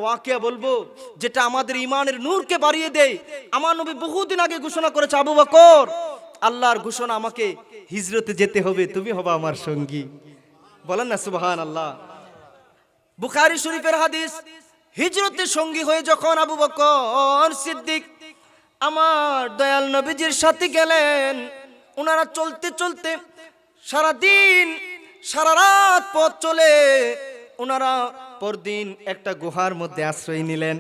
ওয়াকিয়া বলবো যেটা আমাদের ইমানের নূরকে বাড়িয়ে দেয়। আমার নবী বহুদিন আগে ঘোষণা করেছে, আবু বকর, আল্লাহর ঘোষণা, আমাকে হিজরতে যেতে হবে, তুমি হবে আমার সঙ্গী। বলেন না সুবহানাল্লাহ। বুখারী শরীফের হাদিস, হিজরতের সঙ্গী হয়ে যখন আবু বকর সিদ্দিক আমার দয়াল নবীজির সাথে গেলেন, ওনারা চলতে চলতে সারা দিন সারা রাত পথ চলে ওনারা পরদিন একটা গুহার মধ্যে আশ্রয় নিলেন।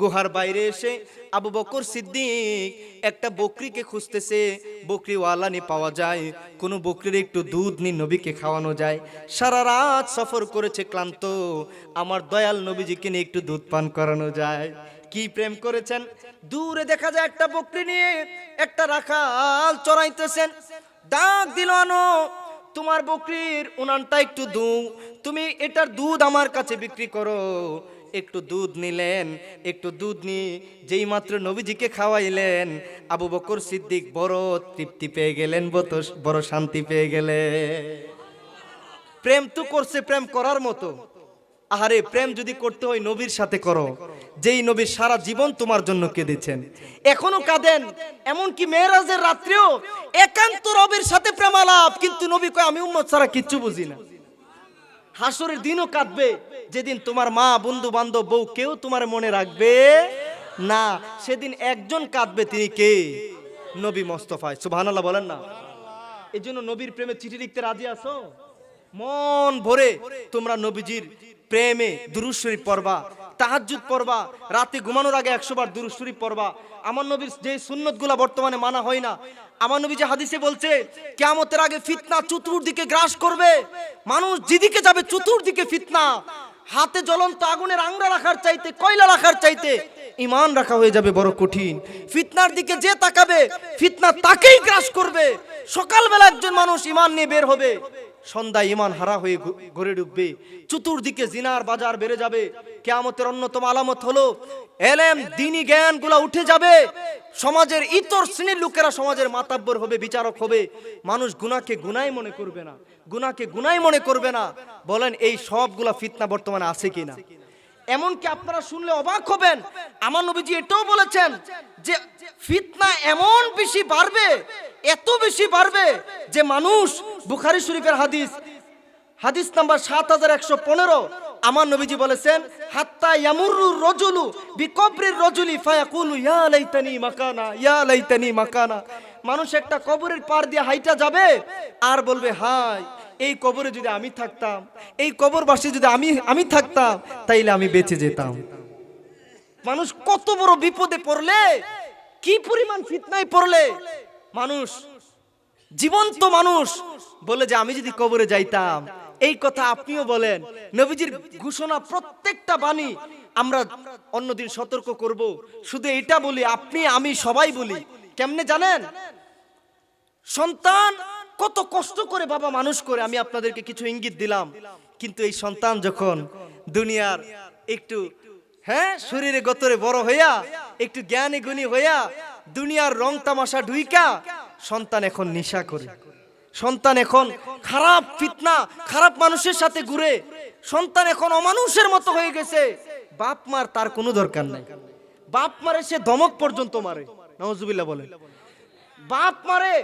গুহার বাইরে এসে আবু বকর সিদ্দিক একটা বকরিকে খুঁজতেছে, বকরিওয়ালা নি পাওয়া যায়, কোনো বকরির একটু দুধ নি নবীকে খাওয়ানো যায়। সারা রাত সফর করেছে, ক্লান্ত, আমার দয়াল নবীজিকে নিয়ে একটু দুধ পান করানো যায়। কি প্রেম করেছেন। দূরে দেখা যায় একটা বকরি নিয়ে একটা রাখাল চড়াইতেছেন। ডাক দিল, আনো তোমার বকরির উনানটা একটু তুমি এটার দুধ আমার কাছে বিক্রি করো। একটু দুধ নিলেন, একটু দুধ নিয়ে যেই মাত্র নবীজিকে খাওয়াইলেন, আবু বকর সিদ্দিক বড় তৃপ্তি পেয়ে গেলেন, বড় শান্তি পেয়ে গেলেন। প্রেম তো করছে প্রেম করার মতো। আহারে, প্রেম যদি করতে হয় নবীর সাথে করো, যেই নবী সারা জীবন তোমার জন্য কেঁদেছেন, এখনো কাঁদেন। এমনকি মেরাজের রাত্রেও একান্ত রবের সাথে প্রেমালাপ, কিন্তু নবী কয় আমি উম্মত ছাড়া কিচ্ছু বুঝি না। হাসরের দিনও কাঁদবে, যেদিন তোমার মা, বন্ধু বান্ধব, বউ কেউ তোমার মনে রাখবে না, সেদিন একজন কাঁদবে, তিনি কে? নবী মোস্তফা। সুবহানাল্লাহ বলেন না। এই জন্য নবীর প্রেমে চিঠি লিখতে রাজি আছো? মন ভরে তোমরা নবীজির প্রেমে দুরূদ শরীফ পড়বা, তাহাজ্জুদ পড়বা, রাতে ঘুমানোর আগে 100 বার দুরূদ শরীফ পড়বা। আমার নবীর যে সুন্নতগুলা বর্তমানে মানা হয় না, আমার নবী যে হাদিসে বলছে কিয়ামতের আগে ফিতনা চতুর্দিকে গ্রাস করবে, মানুষ যেদিকে যাবে চতুর্দিকে ফিতনা, হাতে জ্বলন্ত আগুনের আংরা রাখার চাইতে, কয়লা রাখার চাইতে ঈমান রাখা হয়ে যাবে বড় কঠিন। ফিতনার দিকে যে তাকাবে ফিতনা তাকেই গ্রাস করবে। সকালবেলা একজন মানুষ ঈমান নিয়ে বের হবে, সন্ধ্যায় ঈমান হারা হয়ে ঘরে ঢুকবে। চতুর্দিকে জিনার বাজার বেড়ে যাবে। কিয়ামতের অন্যতম আলামত হলো এলেম, দ্বীনি জ্ঞানগুলো উঠে যাবে। সমাজের ইতর শ্রেণীর লোকেরা সমাজের মাতাব্বর হবে, বিচারক হবে। মানুষ গুনাহকে গুনাহ মনে করবে না, গুনাহকে গুনাহ মনে করবে না। বলেন এই সবগুলা ফিতনা বর্তমানে আছে কিনা? এমনকি আপনারা শুনলে অবাক হবেন, আমার নবীজি এটাও বলেছেন যে ফিতনা এমন বেশি বাড়বে, এত বেশি বাড়বে যে মানুষ, বুখারী শরীফের হাদিস, হাদিস নাম্বার 7115, আমার নবীজি বলেছেন হাত্তা ইয়ামুরুর রাজুলু বিকবরির রাজুলি ফায়াকুলু ইয়া লাইতানি মাকানা, ইয়া লাইতানি মাকানা। মানুষ একটা কবরের পার দিয়ে হাইটা যাবে আর বলবে, হায় এই কবরে যদি আমি থাকতাম, এই কবরবাসী যদি আমি থাকতাম, তাইলে আমি বেঁচে যেতাম। মানুষ কত বড় বিপদে পড়লে, কি পরিমাণ ফিতনায় পড়লে মানুষ, জীবন্ত মানুষ বলে যে আমি যদি কবরে যাইতাম। এই কথা আপনিও বলেন। নবীজির ঘোষণা, প্রত্যেকটা বাণী আমরা অন্যদিন সতর্ক করব। শুধু এটা বলি, আপনি আমি সবাই বলি। কেমনে জানেন? সন্তান কত কষ্ট করে বাবা মানুষ করে, আমি আপনাদেরকে কিছু ইঙ্গিত দিলাম। কিন্তু এই সন্তান যখন দুনিয়ার একটু শরীরে গতরে বড় হইয়া, একটু জ্ঞানী গুণী হইয়া, দুনিয়ার রং তামাশা ঢুইকা সন্তান এখন নেশা করে, সন্তান এখন খারাপ ফিতনা, খারাপ মানুষের সাথে ঘুরে, সন্তান এখন অমানুষের মতো হয়ে গেছে। বাপ মার তার কোনো দরকার নাই। বাপ মারে সে ধমক পর্যন্ত মারে, নাউজুবিল্লাহ বলেন। বাপ মারে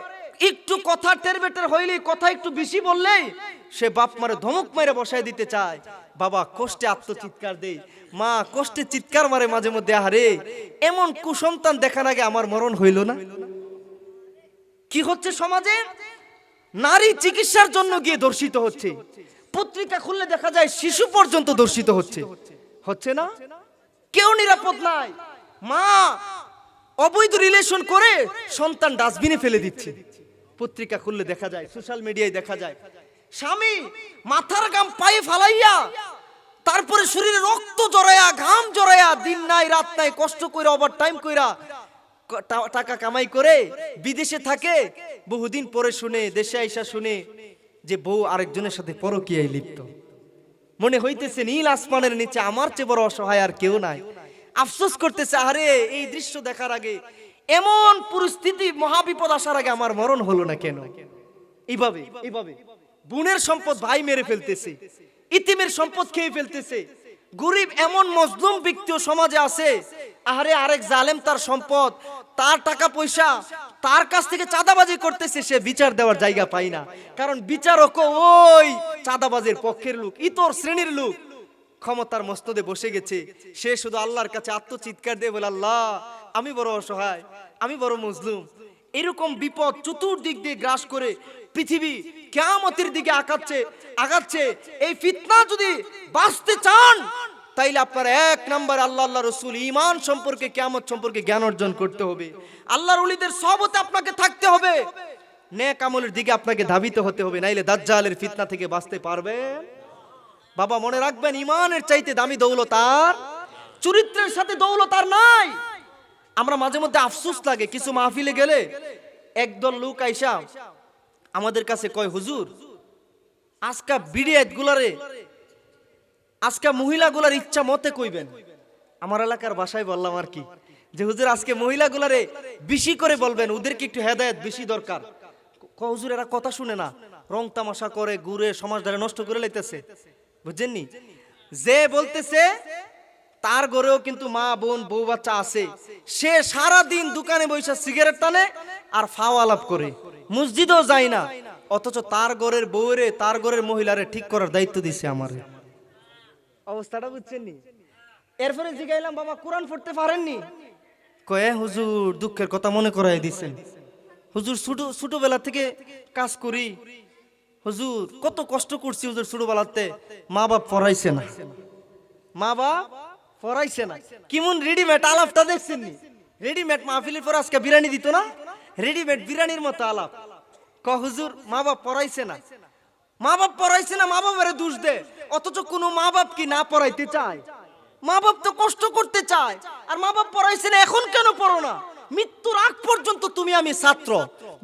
একটু কথা টেরবেটের হইলেই, কথা একটু বেশি বললেই সে বাপ মারে ধমক মেরে বসায় দিতে চায়। বাবা কষ্টে আত্মচিৎকার দেয়, মা কষ্টে চিৎকার মারে মাঝে মধ্যে। আহারে, এমন কুসন্তান দেখার আগে আমার মরণ হইল না। কি হচ্ছে সমাজে? নারী চিকিৎসার জন্য গিয়ে ধর্ষিত হচ্ছে। পত্রিকা খুললে দেখা যায় শিশু পর্যন্ত ধর্ষিত হচ্ছে। হচ্ছে না? কেউ নিরাপদ নাই। মা অবৈধ রিলেশন করে সন্তান ডাস্টবিনে ফেলে দিচ্ছে। পত্রিকা খুললে দেখা যায়, সোশ্যাল মিডিয়ায় দেখা যায়। স্বামী মাথার গাম পায়ে ফালাইয়া, তারপরে শরীরে রক্ত জড়ায়া, ঘাম জড়ায়া, দিন নাই রাত নাই কষ্ট কইরা, ওভার টাইম কইরা টাকা কামাই করে বিদেশে থাকে। বহুদিন পরে শুনে, দেশে আইসা শুনে যে বউ আরেকজনের সাথে পরকীয়ায় লিপ্ত। মনে হইতেছে নীল আসমানের নিচে আমার চেয়ে বড় অসহায় আর কেউ নাই। আফসোস করতেছে, আরে এই দৃশ্য দেখার আগে, এমন পরিস্থিতি, মহাবিপদ আসার আগে আমার মরণ হলো না কেন? এইভাবে এইভাবে বোনের সম্পদ ভাই মেরে ফেলতেছে, ইতিমের সম্পদ খেয়ে ফেলতেছে, গরিব এমন মজলুম ব্যক্তিও সমাজে আছে, আহারে আরেক জালেম তার সম্পদ, তার টাকা পয়সা, তার কাছ থেকে চাঁদাবাজি করতেছে, সে বিচার দেওয়ার জায়গা পায় না। কারণ বিচারক ওই চাঁদাবাজের পক্ষের লোক, ইতর শ্রেণীর লোক ক্ষমতার মস্তদে বসে গেছে। সে শুধু আল্লাহর কাছে আত্মচিৎকার দিয়ে বলে, আল্লাহ আমি বড় অসহায়, আমি বড় মজলুম। এরকম বিপদ চতুর্দিক দিয়ে গ্রাস করে পৃথিবী কিয়ামতের দিকে আগাচ্ছে। এই ফিতনা যদি বাঁচতে চান তাইলে আপনার এক নাম্বার আল্লাহ রসুল ঈমান সম্পর্কে, কিয়ামত সম্পর্কে জ্ঞান অর্জন করতে হবে। আল্লাহর ওলিদের সহবতে আপনাকে থাকতে হবে, নেক আমলের দিকে আপনাকে ধাবিত হতে হবে, নাইলে দাজ্জালের ফিতনা থেকে বাঁচতে পারবেন। বাবা মনে রাখবেন, ঈমানের চাইতে দামি দৌলত আর, চরিত্রের সাথে দৌলত আর নাই। আমরা মাঝে মধ্যে আফসোস লাগে, কিছু মাহফিলে গেলে একদল লোক আইসা আমাদের কাছে কয়, হুজুর আজকা বিড়িয়াত গুলারে, আজকে মহিলাগুলার ইচ্ছা মতে কইবেন। আমার এলাকার ভাষায় বললাম আর কি, যে হুজুর আজকে মহিলাগুলারে বেশি করে বলবেন, ওদেরকে একটু হেদায়েত বেশি দরকার। হুজুর এরা কথা শুনে না, রং তামাশা করে ঘুরে সমাজটারে নষ্ট করে লাইতেছে, বুঝছেননি? যে বলতেছে তার ঘরেও কিন্তু মা বোন বউ বাচ্চা আছে, সে সারা দিন দোকানে বসে সিগারেট টানে আর ফাও আলাপ করে, মসজিদেও যায় না, অথচ তার ঘরের বউরে, তার ঘরের মহিলারে ঠিক করার দায়িত্ব দিছে আমারে। অবস্থাটা বুঝছেননি? এরপরে জিগাইলাম, বাবা কোরআন পড়তে পারেননি? কয়ে হুজুর দুঃখের কথা মনে করাই দিছেন। হুজুর ছোটবেলা থেকে কাজ করি, হুজুর কত কষ্ট করছি, হুজুর ছোটবেলাতে মা বাপ পড়াইছে না, মা বাপ পড়াইছে না। কেমন রেডিমেড আলাপটা দেখছেন নি? রেডিমেড মাহফিলের পর আজকে বিরিয়ানি দিত না, রেডিমেড বিরিয়ানির মতো আলাপ। হুজুর মা বাপ পড়াইছে না, মা বাপ পড়াইছে না, মা বাবারে দোষ দে। অথচ কোন মা বাপ কি না পড়াইতে চায়? মা বাপ তো কষ্ট করতে চায়, আর মা বাপ পড়াইছে না, এখন কেন পড়ো না? মৃত্যুর আগ পর্যন্ত তুমি আমি ছাত্র,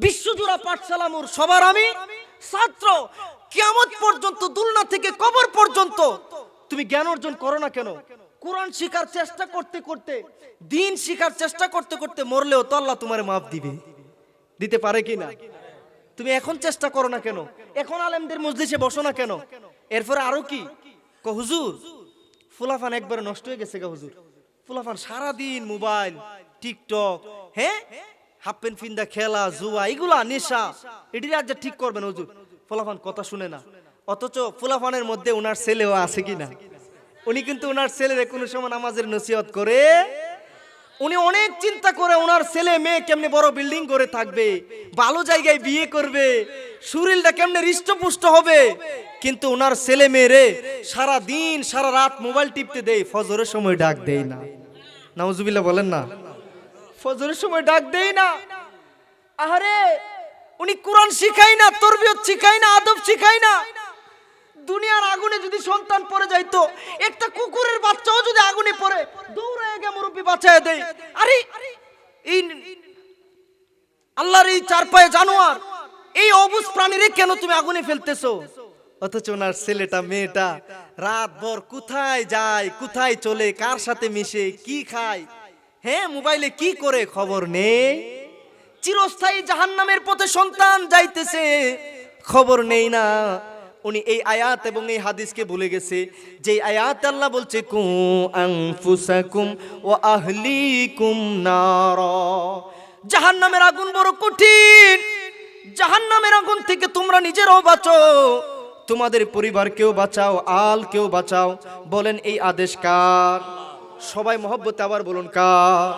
বিশ্বজোড়া পাঠশালা মোর সবার আমি ছাত্র। কিয়ামত পর্যন্ত, দুলনা থেকে কবর পর্যন্ত তুমি জ্ঞান অর্জন করো না কেন? কোরআন শিখার চেষ্টা করতে করতে, দিন শিখার চেষ্টা করতে করতে মরলেও তো আল্লাহ তোমার মাফ দিতে পারে কিনা? তুমি এখন চেষ্টা করো না কেন? এখন আলেমদের মজলিসে বসো না কেন? এরপরে আরো কি হুজুর ফুলাফান একবারে নষ্ট হয়ে গেছে গা হুজুর। ফুলাফান সারাদিন মোবাইল, টিকটক, হ্যাঁ হাফ প্যান্ট ফিন্দা খেলা, জুয়া, এগুলা নেশা, এটি আজ ঠিক করবেন হুজুর। ফুলাফান কথা শুনে না, অথচ ফুলাফানের মধ্যে ওনার ছেলেও আছে কিনা? উনি কিন্তু ওনার ছেলের কোনো সময় নামাজের নসিহত করে, উনি অনেক চিন্তা করে ওনার ছেলে মেয়ে কেমনে বড় বিল্ডিং করে থাকবে, ভালো জায়গায় বিয়ে করবে, শরীরটা কেমনে হৃষ্টপুষ্ট হবে। কিন্তু ওনার ছেলে মেয়েরে সারা দিন সারা রাত মোবাইল টিপতে দেয়, ফজরের সময় ডাক দেয় না। নাউজুবিল্লাহ বলেন না, ফজরের সময় ডাক দেয় না। আরে উনি কোরআন শিখায় না, তরবিয়ত শিখায় না, আদব শিখায় না। দুনিয়ার আগুনে যদি সন্তান পড়ে যাইতো, একটা কুকুরের বাচ্চাও যদি আগুনে পড়ে দৌড়ায় গিয়ে মুরব্বি বাঁচায় দেয়। আরে এই আল্লাহর এই চার পায়ে জানোয়ার, এই অবুঝ প্রাণীরে কেন তুমি আগুনে ফেলতেছো? অথচ ওনার ছেলেটা মেয়েটা রাত ভর কোথায় যায়, কোথায় চলে, কার সাথে মিশে, কি খায়, হ্যাঁ মোবাইলে কি করে খবর নেই। চিরস্থায়ী জাহান্নামের পথে সন্তান যাইতেছে, খবর নেই না। উনি এই আয়াত এবং এই হাদিসকে ভুলে গেছে, যে আয়াত আল্লাহ বলছে কু আনফুসাকুম ওয়া আহলিকুম নার। জাহান্নামের আগুন বড় কঠিন, জাহান্নামের আগুন থেকে তোমরা নিজেরাও বাঁচো, তোমাদের পরিবারকেও বাঁচাও, আলকেও বাঁচাও। বলেন এই আদেশ কার? সবাই মহব্বতে আবার বলুন কার?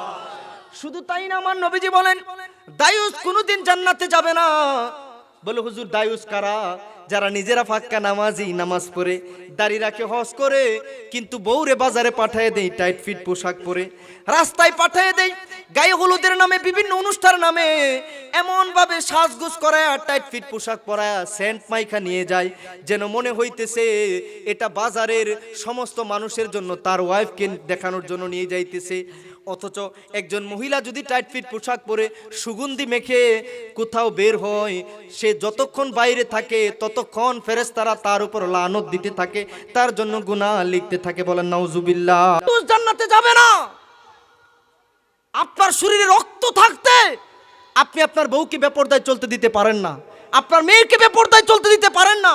শুধু তাই না, আমার নবীজি বলেন দায়ুস কোনোদিন জান্নাতে যাবে না। বলে হুজুর দায়ুস কারা? যারা নিজেরা ফাক্কা নামাজি, নামাজ পড়ে, দাড়ি রাখে, হজ করে, কিন্তু বউরে বাজারে পাঠিয়ে দেয় টাইট ফিট পোশাক পরে, রাস্তায় পাঠিয়ে দেয় গায়ে হলুদের নামে, বিভিন্ন অনুষ্ঠানের নামে এমন ভাবে সাজগুজ করায়, টাইট ফিট পোশাক পরায়, সেন্ট মাইখা নিয়ে যায়, যেন মনে হইতেছে এটা বাজারের সমস্ত মানুষের জন্য, তার ওয়াইফকে দেখানোর জন্য নিয়ে যাইতেছে। অথচ একজন মহিলা যদি টাইট ফিট পোশাক পরে সুগন্ধি মেখে কোথাও বের হয়, সে যতক্ষণ বাইরে থাকে ততক্ষণ ফেরেশতারা তার উপর লানত দিতে থাকে, তার জন্য গুনাহ লিখতে থাকে। বলেন নাউজুবিল্লাহ। জান্নাতে যাবে না। আপনার শরীরে রক্ত থাকতে আপনি আপনার বউকে বেপরদায় চলতে দিতে পারেন না, আপনার মেয়েকে বেপরদায় চলতে দিতে পারেন না,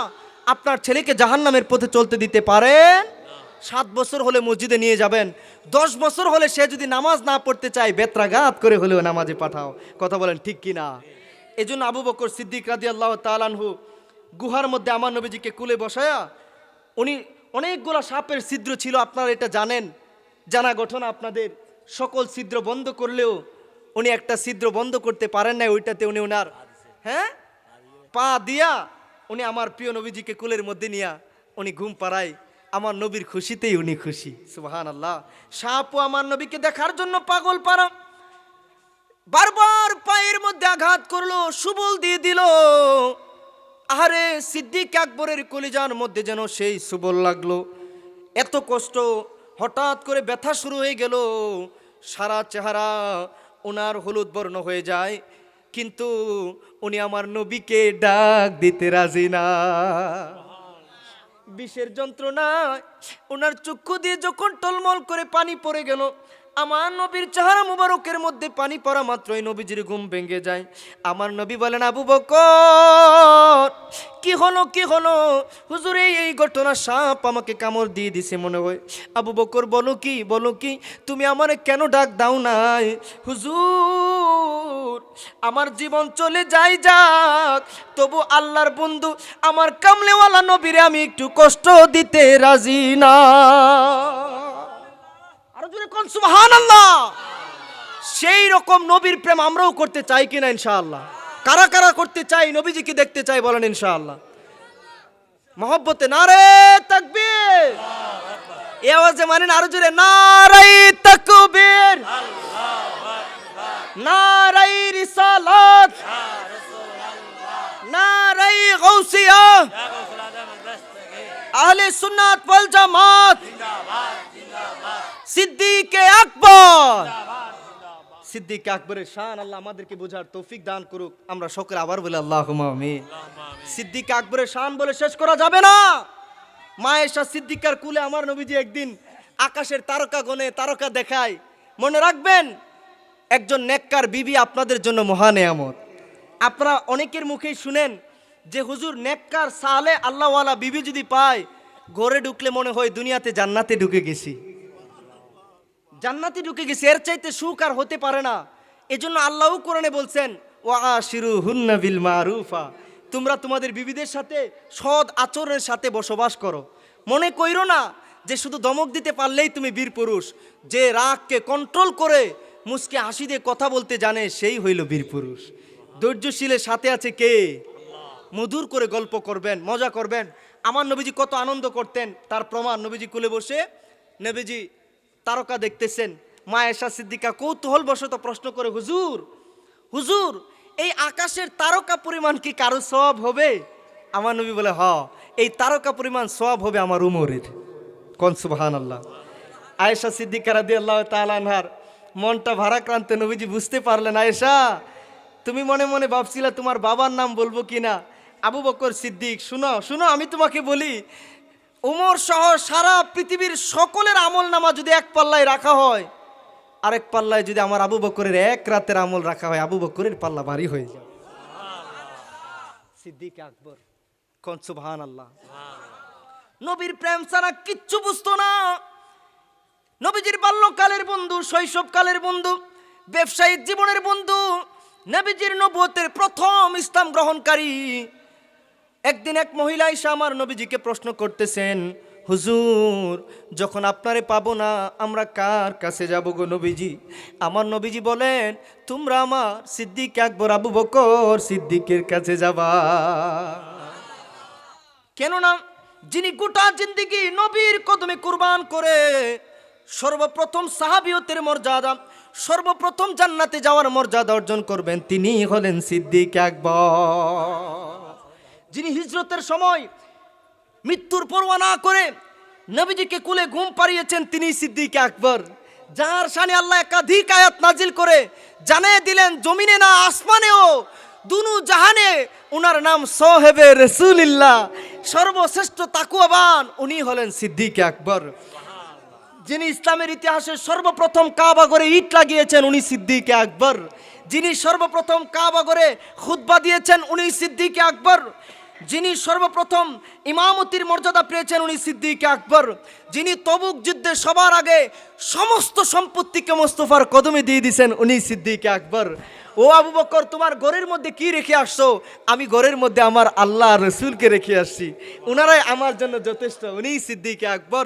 আপনার ছেলেকে জাহান্নামের পথে চলতে দিতে পারেন। 7 বছর হলে মসজিদে নিয়ে যাবেন, 10 বছর হলে সে যদি নামাজ না পড়তে চায় বেত্রাঘাত করে হলেও নামাজে পাঠাও। কথা বলেন ঠিক কি না? এই জন্য আবু বকর সিদ্দিক রাদিয়াল্লাহু তাআলা আনহু গুহার মধ্যে আমার নবীজিকে কুলে বসায়া, উনি অনেকগুলো সাপের ছিদ্র ছিল, আপনারা এটা জানেন, জানা ঘটনা আপনাদের। সকল ছিদ্র বন্ধ করলেও উনি একটা ছিদ্র বন্ধ করতে পারেন নাই, ওইটাতে উনি ওনার পা দিয়া উনি আমার প্রিয় নবীজিকে কুলের মধ্যে নিয়া উনি ঘুম পাড়ায়। আমার নবীর খুশিতেই উনি খুশি। সুবহানাল্লাহ। সাপও আমার নবীকে দেখার জন্য পাগল পারা, বারবার পায়ের মধ্যে আঘাত করলো, সুবল দিয়ে দিল। আহারে সিদ্দিক আকবরের কলিজার মধ্যে যেন সেই সুবল লাগলো, এত কষ্ট। হঠাৎ করে ব্যথা শুরু হয়ে গেল, সারা চেহারা ওনার হলুদ বর্ণ হয়ে যায়, কিন্তু উনি আমার নবীকে ডাক দিতে রাজি না। বিষের যন্ত্রণায় ওনার চক্ষু দিয়ে যখন টলমল করে পানি পড়ে গেল, আমার নবীর চেহারা মুবারকের মধ্যে পানি পড়া মাত্রই নবীজির ঘুম ভেঙে যায়। আমার নবী বলেন, আবু বকর কি হলো কি হলো? হুজুর এই ঘটনা, সাপ আমাকে কামড় দিয়ে দিছে মনে হয়। আবু বকর বলো কি তুমি আমারে কেন ডাক দাও নাই? হুজুর আমার জীবন চলে যাই যাক, তবু আল্লাহর বন্ধু আমার কামলেওয়ালা নবীরে আমি একটু কষ্ট দিতে রাজি না। আরো জোরে কোন সুবহানাল্লাহ। সেই রকম নবীর প্রেম আমরাও করতে চাই কিনা ইনশাআল্লাহ? কারা কারা করতে চাই, নবীজিকে দেখতে চাই বলেন ইনশাআল্লাহ। মহব্বতে নারে তাকবীর, এই আওয়াজে মানেন আরো জোরে নারাই তাকবীর, নারাই রিসালাত, নারাই গাউসিয়া, আহলে সুন্নাত ওয়াল জামাত, সিদ্দিক আকবর। সিদ্দিক আকবরের শান আল্লাহ আমাদেরকে বোঝার তৌফিক দান করুক। আমরা সকলে আবার বলি আল্লাহুম্মা আমিন। সিদ্দিক আকবরের শান বলে শেষ করা যাবে না। মা আয়েশা সিদ্দিকার কুলে আমার নবীজি একদিন আকাশের তারকা গণে, তারকা দেখায়। মনে রাখবেন, একজন নেককার বিবি আপনাদের জন্য মহা নেয়ামত। আপনারা অনেকের মুখেই শুনেন যে হুজুর নেককার সালে আল্লাহওয়ালা বিবি যদি পায়, ঘরে ঢুকলে মনে হয় দুনিয়াতে জান্নাতে ঢুকে গেছি, জান্নাতে ঢুকে গেছি, এর চাইতে সুখ আর হতে পারে না। এজন্য আল্লাহও কোরআনে বলছেন, ওয়াশিরুহুন্না বিল মারুফা, তোমরা তোমাদের বিবিদের সাথে সৎ আচরণের সাথে বসবাস করো। মনে কইরো না যে শুধু দমক দিতে পারলেই তুমি বীর পুরুষ। যে রাগকে কন্ট্রোল করে মুসকে হাসি দিয়ে কথা বলতে জানে, সেই হইল বীর পুরুষ। ধৈর্যশীলের সাথে আছে কে? মধুর করে গল্প করবেন, মজা করবেন। আমার নবীজি কত আনন্দ করতেন তার প্রমাণ, নবীজি কুলে বসে নবীজি তারকা দেখতেছেন। মা আয়েশা সিদ্দিকা কৌতূহল বশত প্রশ্ন করে, হুজুর এই আকাশের তারকা পরিমাণ কি কারো সওয়াব হবে? আমার নবী বলে, এই তারকা পরিমাণ সওয়াব হবে আমার উমরের। কোন সুবহানাল্লাহ। আয়েশা সিদ্দিকা রাদিয়াল্লাহু তাআলা আনহার মনটা ভারাক্রান্ত। নবীজি বুঝতে পারলেন, আয়েশা তুমি মনে মনে ভাবছিলা তোমার বাবার নাম বলবো কিনা। আবু বকর সিদ্দিক, শুনো আমি তোমাকে বলি, উমর সহ সারা পৃথিবীর সকলের আমল নামা যদি এক পাল্লায় রাখা হয়, আরেক পাল্লায় যদি আমার আবু বকরের এক রাতের আমল রাখা হয়, আবু বকরের পাল্লা ভারী হয়ে যায়। সিদ্দিক আকবর, কোন সুবহানাল্লাহ। নবীর প্রেম ছাড়া কিচ্ছু বুঝতো না। নবীজির বাল্যকালের বন্ধু, শৈশবকালের বন্ধু, ব্যবসায়িক জীবনের বন্ধু, নবীজির নবুয়তের প্রথম ইসলাম গ্রহণকারী। একদিন এক মহিলা এসে আমার নবীজিকে প্রশ্ন করতেছেন, হুজুর যখন আপনারে পাবো না আমরা কার কাছে যাব গো নবীজি? আমার নবীজি বলেন, তোমরা আমার সিদ্দিক আকবর আবু বকর সিদ্দিকের কাছে যাবা। কেননা যিনি গোটা জিন্দেগি নবীর কদমে কুরবান করে সর্বপ্রথম সাহাবিয়তের মর্যাদা, সর্বপ্রথম জান্নাতে যাওয়ার মর্যাদা অর্জন করবেন, তিনি হলেন সিদ্দিক আকবর। যিনি হিজরতের সময় মৃত্যুর পরোয়া না করে নবীজিকে কুলে ঘুম পাড়িয়েছেন, তিনি সিদ্দিক আকবর। যার শানে আল্লাহ একাধিক আয়াত নাজিল করে জানিয়ে দিলেন, জমিনে না আসমানেও দুনু জাহানে উনার নাম সাহেবে রাসূলুল্লাহ, সর্বশ্রেষ্ঠ তাকওয়াবান উনি হলেন সিদ্দিক আকবর। যিনি ইসলামের ইতিহাসে সর্বপ্রথম কাবা ঘরে ইট লাগিয়েছেন, উনি সিদ্দিক আকবর। যিনি সর্বপ্রথম কাবা ঘরে খুতবা দিয়েছেন, উনি সিদ্দিক আকবর। যিনি সর্বপ্রথম ইমামতির মর্যাদা পেয়েছেন উনি সিদ্দিক আকবর। যিনি তবুক যুদ্ধে সবার আগে সমস্ত সম্পত্তিকে মোস্তফার কদমে দিয়ে দিয়েছেন উনি সিদ্দিক আকবর। ও আবু বকর, তোমার ঘরের মধ্যে কি রেখে আসছো? আমি ঘরের মধ্যে আমার আল্লাহ রসুলকে রেখে আসছি, উনারাই আমার জন্য যথেষ্ট, উনি সিদ্দিক আকবর।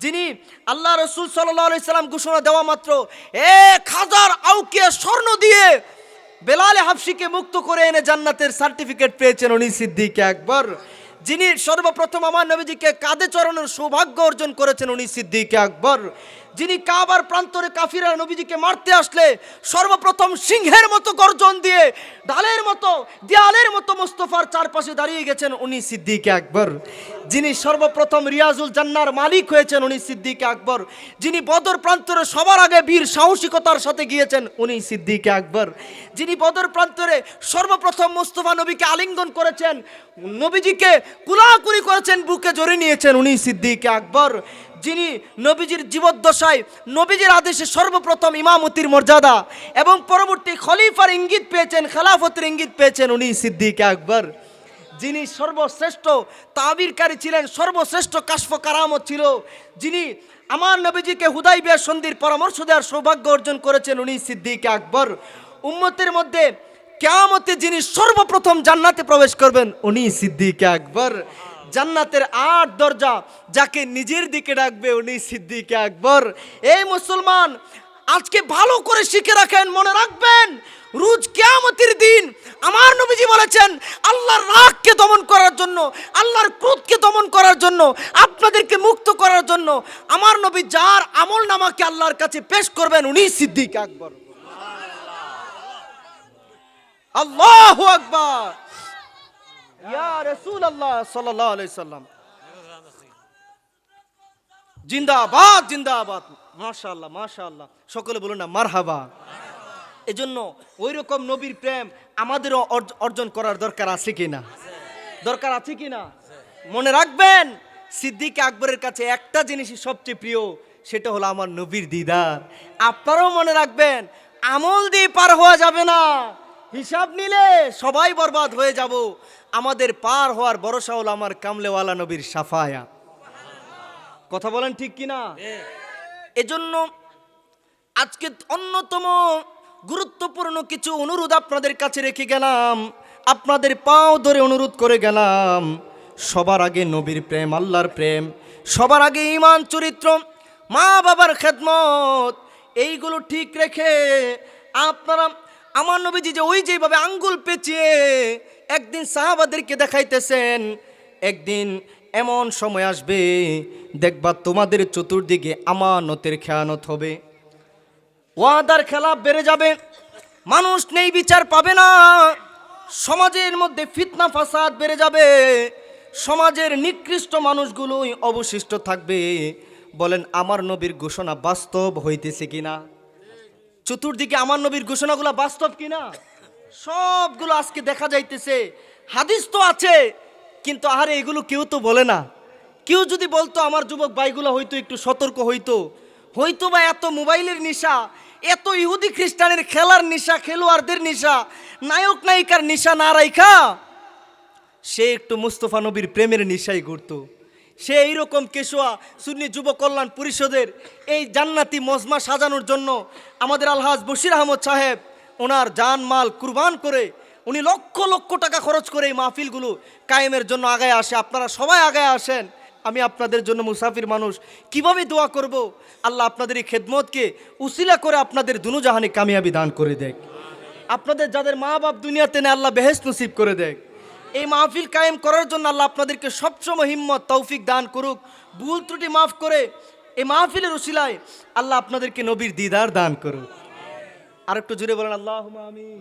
যিনি আল্লাহ রসুল সাল্লাল্লাহু আলাইহি সাল্লাম ঘোষণা দেওয়া মাত্র 1000 আউকিয়া স্বর্ণ দিয়ে বেলাল হাবশিকে মুক্ত করে এনে জান্নাতের সার্টিফিকেট পেয়েছেন উনি সিদ্দিক আকবর। যিনি সর্বপ্রথম আমার নবীজিকে কাঁধে চড়ানোর সৌভাগ্য অর্জন করেছেন উনি সিদ্দিক আকবর। যিনি কাবার প্রান্তরে কাফিরা নবীজিকে মারতে আসলে সর্বপ্রথম সিংহের মতো গর্জন দিয়ে ঢালের মতো দেয়ালের মতো মুস্তাফার চারপাশে দাঁড়িয়ে গেছেন উনি সিদ্দিক আকবর। যিনি সর্বপ্রথম রিয়াজুল জান্নার মালিক হয়েছেন উনি সিদ্দিক আকবর। যিনি বদর প্রান্তরে সবার আগে বীর সাহসিকতার সাথে গিয়েছেন উনি সিদ্দিক আকবর। যিনি বদর প্রান্তরে সর্বপ্রথম মুস্তাফা নবীকে আলিঙ্গন করেছেন, নবীজিকে কুলাকুলি করেছেন, বুকে জড়িয়ে নিয়েছেন উনি সিদ্দিক আকবর। যিনি নবীজির জীবদ্দশায় নবীজির আদেশে সর্বপ্রথম ইমামতির মর্যাদা এবং পরবর্তী খলিফার ইঙ্গিত পেয়েছেন, খেলাফতের ইঙ্গিত পেয়েছেন উনি সিদ্দিক আকবর। যিনি সর্বশ্রেষ্ঠ তাবিরকারী ছিলেন, সর্বশ্রেষ্ঠ কাশফ কারামত ছিল, যিনি আমার নবীজিকে হুদাইবিয়া সন্ধির পরামর্শ দেওয়ার সৌভাগ্য অর্জন করেছেন উনি সিদ্দিক আকবর। উম্মতের মধ্যে কিয়ামতে যিনি সর্বপ্রথম জান্নাতে প্রবেশ করবেন উনি সিদ্দিক আকবর। জান্নাতের 8 দরজা যাকে নিজের দিকে ডাকবে উনি সিদ্দিক আকবর। এই মুসলমান, আজকে ভালো করে শিখে রাখেন, মনে রাখবেন, রোজ কিয়ামতের দিন আমার নবীজি বলেছেন আল্লাহর রাগকে দমন করার জন্য, আল্লাহর ক্রোধকে দমন করার জন্য, আপনাদেরকে মুক্ত করার জন্য আমার নবী যার আমল নামাকে আল্লাহর কাছে পেশ করবেন উনি সিদ্দিক আকবর। আল্লাহু আকবার, ইয়া রাসূলুল্লাহ সাল্লাল্লাহু আলাইহি সাল্লাম, জিন্দাবাদ জিন্দাবাদ, মাশাআল্লাহ মাশাআল্লাহ, সকলে বলুন না মারহাবা। এজন্য ওই রকম নবীর প্রেম আমাদেরও অর্জন করার দরকার আছে কিনা? দরকার আছে কিনা? মনে রাখবেন, সিদ্দিক আকবরের কাছে একটা জিনিসই সবচেয়ে প্রিয়, সেটা হলো আমার নবীর দিদার। আপনারাও মনে রাখবেন, আমল দিয়ে পার হওয়া যাবে না, হিসাব নিলে সবাই বরবাদ হয়ে যাব। আমাদের পার হওয়ার ভরসা হলো আমার কামলেওয়ালা নবীর শাফায়াত। কথা বলেন ঠিক কিনা? এজন্য আজকে অন্যতম গুরুত্বপূর্ণ কিছু অনুরোধ আপনাদের কাছে রেখে গেলাম, আপনাদের পাও ধরে অনুরোধ করে গেলাম। সবার আগে নবীর প্রেম, আল্লাহর প্রেম, সবার আগে ঈমান, চরিত্র, মা বাবার খেদমত, এইগুলো ঠিক রেখে আপনারা আমার নবীজি যে ওই যেভাবে আঙ্গুল পেঁচিয়ে একদিন সাহাবাদেরকে দেখাইতেছেন, একদিন এমন সময় আসবে দেখবা তোমাদের চতুর্দিকে আমানতের খেয়ানত হবে, ওয়াদার খেলাপ বেড়ে যাবে, মানুষ নেই বিচার পাবে না, সমাজের মধ্যে ফিতনা ফাসাদ বেড়ে যাবে, সমাজের নিকৃষ্ট মানুষগুলোই অবশিষ্ট থাকবে। বলেন আমার নবীর ঘোষণা বাস্তব হইতেছে কিনা? চতুর্দিকে আমার নবীর ঘোষণাগুলো বাস্তব কিনা? সবগুলো আজকে দেখা যাইতেছে। হাদিস তো আছে, কিন্তু আহারে এগুলো কেউ তো বলে না। কেউ যদি বলতো আমার যুবক ভাইগুলো হয়তো একটু সতর্ক হয়তো বা এত মোবাইলের নেশা, এত ইহুদি খ্রিস্টানের খেলার নেশা, খেলোয়াড়দের নেশা, নায়ক নায়িকার নেশা না রাইখা সে একটু মুস্তফা নবীর প্রেমের নেশায় ঘুরতো। সে এইরকম কেশোয়া সুন্নি যুব কল্যাণ পরিষদের এই জান্নাতি মজমা সাজানোর জন্য আমাদের আলহাজ বশির আহমদ সাহেব ওনার জান মাল কুরবান করে উনি লক্ষ লক্ষ টাকা খরচ করে এই মাহফিলগুলো কায়েমের জন্য আগায় আসে। আপনারা সবাই আগায় আসেন, আমি আপনাদের জন্য মুসাফির মানুষ, কিভাবে দোয়া করব? আল্লাহ আপনাদের এই খেদমতকে উসিলা করে আপনাদের দুনুজাহানে কামিয়াবি দান করে দেখ। আপনাদের যাদের মা বাপ দুনিয়াতে নেই আল্লাহ বেহেশত নসিব করে দেখ। এই মাহফিল কায়েম করার জন্য আল্লাহ আপনাদেরকে সবসময় হিম্মত তৌফিক দান করুক। ভুল ত্রুটি মাফ করে এই মাহফিলের উসিলায় আল্লাহ আপনাদেরকে নবীর দিদার দান করুক। আরেকটু জুড়ে বলেন আল্লাহুম্মা আমিন।